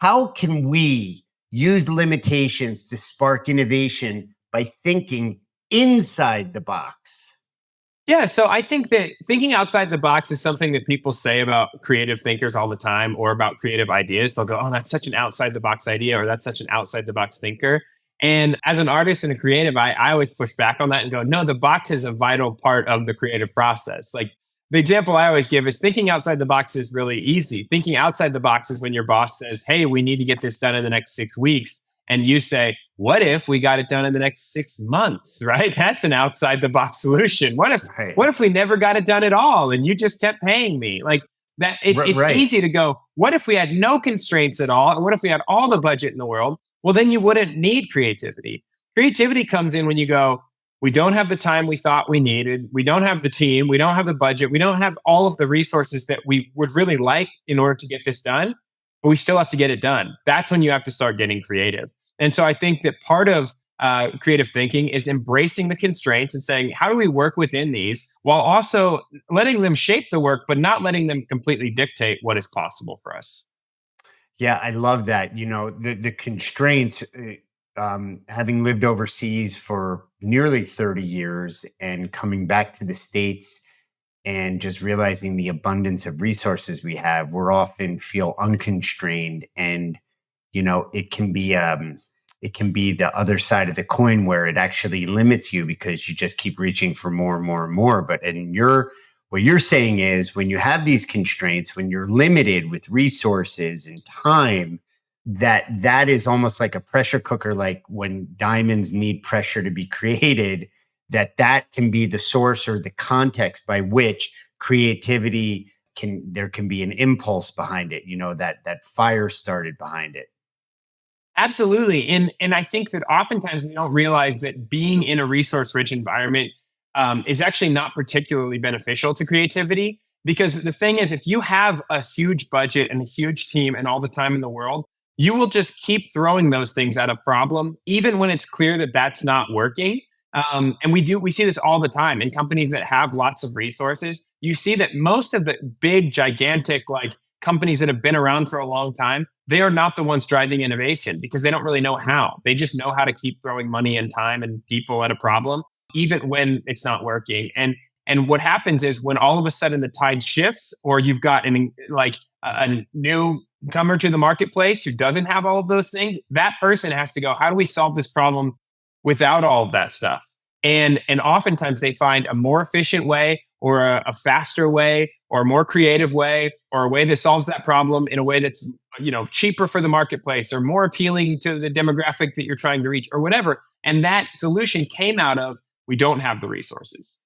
how can we use limitations to spark innovation by thinking inside the box? Yeah, so I think that thinking outside the box is something that people say about creative thinkers all the time or about creative ideas. They'll go, oh, that's such an outside the box idea, or that's such an outside the box thinker. And as an artist and a creative, I always push back on that and go, no, the box is a vital part of the creative process. Like the example I always give is thinking outside the box is really easy. Thinking outside the box is when your boss says, hey, we need to get this done in the next 6 weeks. And you say, what if we got it done in the next 6 months, right? That's an outside the box solution. What if Right. what if we never got it done at all and you just kept paying me? Like that it's Right. easy to go, what if we had no constraints at all? And what if we had all the budget in the world? Well, then you wouldn't need creativity. Creativity comes in when you go, we don't have the time we thought we needed. We don't have the team. We don't have the budget. We don't have all of the resources that we would really like in order to get this done, but we still have to get it done. That's when you have to start getting creative. And so I think that part of creative thinking is embracing the constraints and saying, how do we work within these while also letting them shape the work, but not letting them completely dictate what is possible for us? Yeah, I love that. The constraints, having lived overseas for nearly 30 years and coming back to the States and just realizing the abundance of resources we have, we're often feel unconstrained. And, it can be the other side of the coin where it actually limits you because you just keep reaching for more and more and more. But what you're saying is when you have these constraints, when you're limited with resources and time, that is almost like a pressure cooker, like when diamonds need pressure to be created, that can be the source or the context by which creativity there can be an impulse behind it, that fire started behind it. Absolutely. And I think that oftentimes we don't realize that being in a resource rich environment is actually not particularly beneficial to creativity. Because the thing is, if you have a huge budget and a huge team and all the time in the world, you will just keep throwing those things at a problem, even when it's clear that that's not working. And we see this all the time in companies that have lots of resources. You see that most of the big, gigantic, like companies that have been around for a long time, they are not the ones driving innovation because they don't really know how. They just know how to keep throwing money and time and people at a problem, even when it's not working. And what happens is when all of a sudden the tide shifts, or you've got a new comer to the marketplace who doesn't have all of those things, that person has to go, how do we solve this problem without all of that stuff? And oftentimes they find a more efficient way or a faster way or a more creative way or a way that solves that problem in a way that's cheaper for the marketplace or more appealing to the demographic that you're trying to reach or whatever. And that solution came out of we don't have the resources.